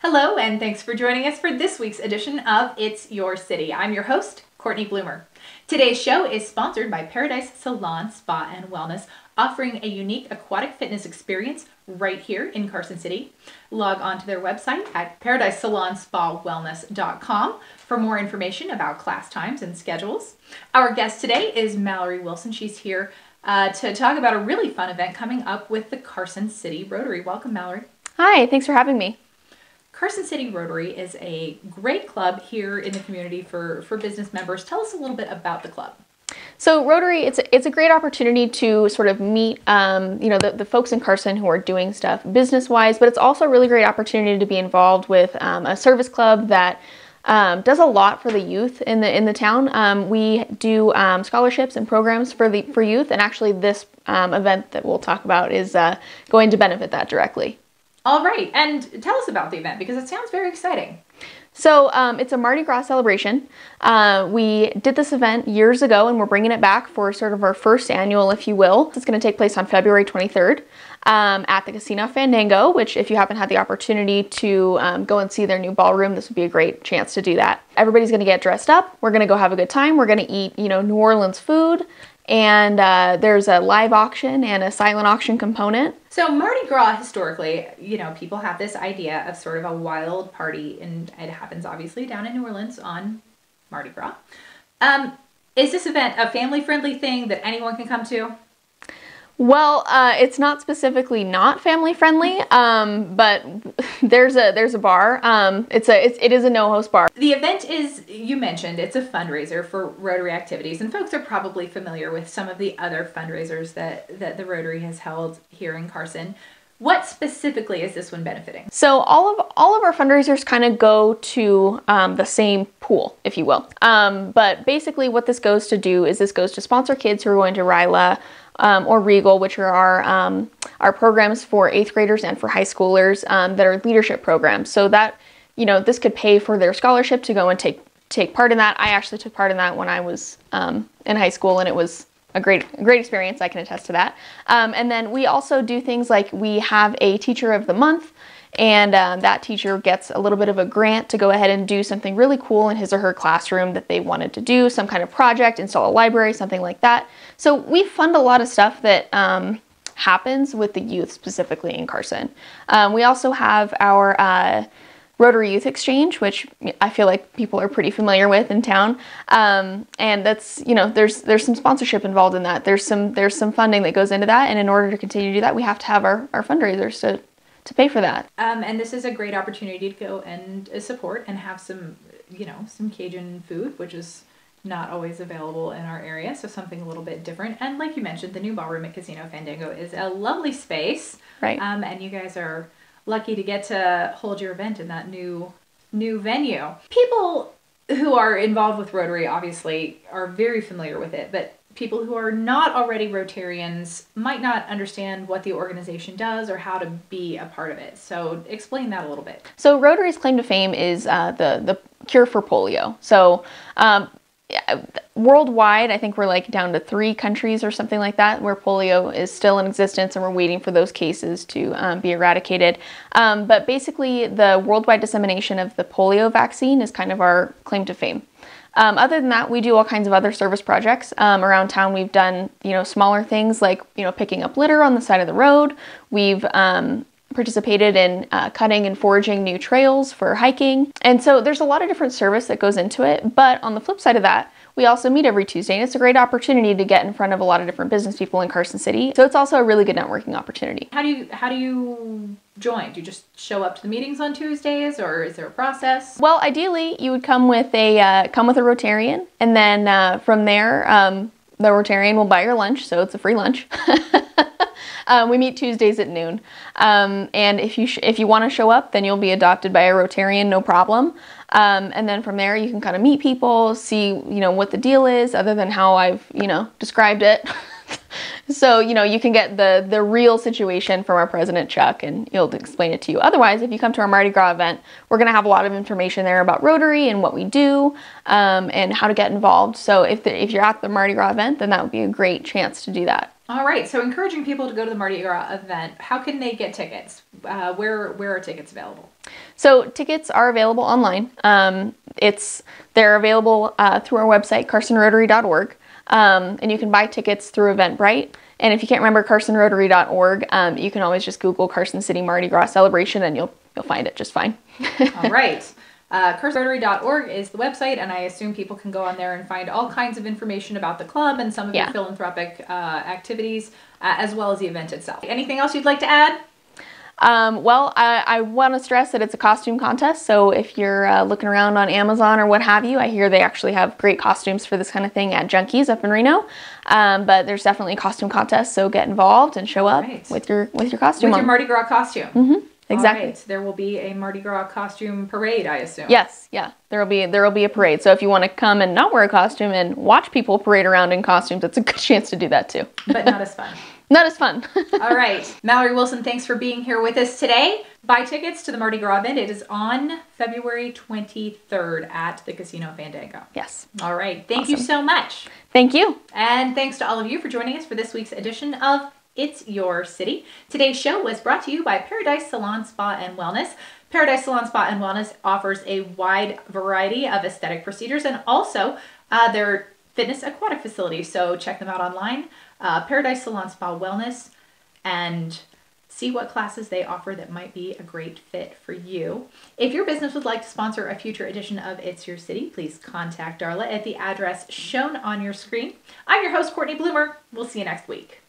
Hello, and thanks for joining us for this week's edition of It's Your City. I'm your host, Cortney Bloomer. Today's show is sponsored by Paradise Salon, Spa, and Wellness, offering a unique aquatic fitness experience right here in Carson City. Log on to their website at paradisesalonspawellness.com for more information about class times and schedules. Our guest today is Mallory Wilson. She's here to talk about a really fun event coming up with the Carson City Rotary. Welcome, Mallory. Hi, thanks for having me. Carson City Rotary is a great club here in the community for business members. Tell us a little bit about the club. So Rotary, it's a great opportunity to sort of meet, the folks in Carson who are doing stuff business-wise, but it's also a really great opportunity to be involved with a service club that does a lot for the youth in the town. We do scholarships and programs for youth, and actually this event that we'll talk about is going to benefit that directly. All right, and tell us about the event because it sounds very exciting. So it's a Mardi Gras celebration. We did this event years ago and we're bringing it back for sort of our first annual, if you will. It's going to take place on February 23rd at the Casino Fandango, which if you haven't had the opportunity to go and see their new ballroom, this would be a great chance to do that. Everybody's going to get dressed up. We're going to go have a good time. We're going to eat, New Orleans food. And there's a live auction and a silent auction component. So Mardi Gras, historically, people have this idea of sort of a wild party, and it happens obviously down in New Orleans on Mardi Gras. Is this event a family-friendly thing that anyone can come to? Well, it's not specifically not family friendly, but there's a bar. It is a no-host bar. The event is, you mentioned, it's a fundraiser for Rotary activities, and folks are probably familiar with some of the other fundraisers that the Rotary has held here in Carson. What specifically is this one benefiting? So all of our fundraisers kind of go to the same pool, if you will. But basically what this goes to do is this goes to sponsor kids who are going to RILA or Regal, which are our programs for 8th graders and for high schoolers that are leadership programs. So that, this could pay for their scholarship to go and take part in that. I actually took part in that when I was in high school, and it was a great experience. I can attest to that. And then we also do things like we have a teacher of the month, and that teacher gets a little bit of a grant to go ahead and do something really cool in his or her classroom that they wanted to do, some kind of project, install a library, something like that. So we fund a lot of stuff that happens with the youth specifically in Carson. We also have our Rotary Youth Exchange, which I feel like people are pretty familiar with in town. And that's, there's some sponsorship involved in that. There's some funding that goes into that. And in order to continue to do that, we have to have our fundraisers to pay for that. And this is a great opportunity to go and support and have some Cajun food, which is not always available in our area, so something a little bit different. And like you mentioned, the new ballroom at Casino Fandango is a lovely space. Right. And you guys are lucky to get to hold your event in that new venue. People who are involved with Rotary obviously are very familiar with it, but people who are not already Rotarians might not understand what the organization does or how to be a part of it. So explain that a little bit. So Rotary's claim to fame is the cure for polio. So worldwide, I think we're like down to 3 countries or something like that where polio is still in existence, and we're waiting for those cases to be eradicated. But basically, the worldwide dissemination of the polio vaccine is kind of our claim to fame. Other than that, we do all kinds of other service projects around town. We've done, smaller things like, picking up litter on the side of the road. We've participated in cutting and foraging new trails for hiking. And so there's a lot of different service that goes into it. But on the flip side of that, we also meet every Tuesday, and it's a great opportunity to get in front of a lot of different business people in Carson City. So it's also a really good networking opportunity. How do you join? Do you just show up to the meetings on Tuesdays, or is there a process? Well, ideally, you would come with a Rotarian, and then from there, the Rotarian will buy your lunch, so it's a free lunch. We meet Tuesdays at noon. And if you want to show up, then you'll be adopted by a Rotarian, no problem. And then from there, you can kind of meet people, see, what the deal is, other than how I've, described it. So, you can get the real situation from our president, Chuck, and he'll explain it to you. Otherwise, if you come to our Mardi Gras event, we're going to have a lot of information there about Rotary and what we do, and how to get involved. So if you're at the Mardi Gras event, then that would be a great chance to do that. All right, so encouraging people to go to the Mardi Gras event. How can they get tickets? Where are tickets available? So tickets are available online. They're available through our website, carsonrotary.org, and you can buy tickets through Eventbrite. And if you can't remember carsonrotary.org, you can always just Google Carson City Mardi Gras Celebration, and you'll find it just fine. All right. carsonrotary.org is the website, and I assume people can go on there and find all kinds of information about the club and some of your philanthropic activities, as well as the event itself. Anything else you'd like to add? Well, I want to stress that it's a costume contest, so if you're looking around on Amazon or what have you, I hear they actually have great costumes for this kind of thing at Junkies up in Reno. But there's definitely a costume contest, so get involved and show up with your costume With on. your Mardi Gras costume. Mm-hmm. Exactly. All right. There will be a Mardi Gras costume parade, I assume. Yes, yeah. There will be a parade. So if you want to come and not wear a costume and watch people parade around in costumes, it's a good chance to do that too. But not as fun. Not as fun. All right. Mallory Wilson, thanks for being here with us today. Buy tickets to the Mardi Gras event. It is on February 23rd at the Casino Fandango. Yes. All right. Thank you so much. Thank you. And thanks to all of you for joining us for this week's edition of It's Your City. Today's show was brought to you by Paradise Salon Spa and Wellness. Paradise Salon Spa and Wellness offers a wide variety of aesthetic procedures and also their fitness aquatic facilities. So check them out online, Paradise Salon Spa Wellness, and see what classes they offer that might be a great fit for you. If your business would like to sponsor a future edition of It's Your City, please contact Darla at the address shown on your screen. I'm your host, Cortney Bloomer. We'll see you next week.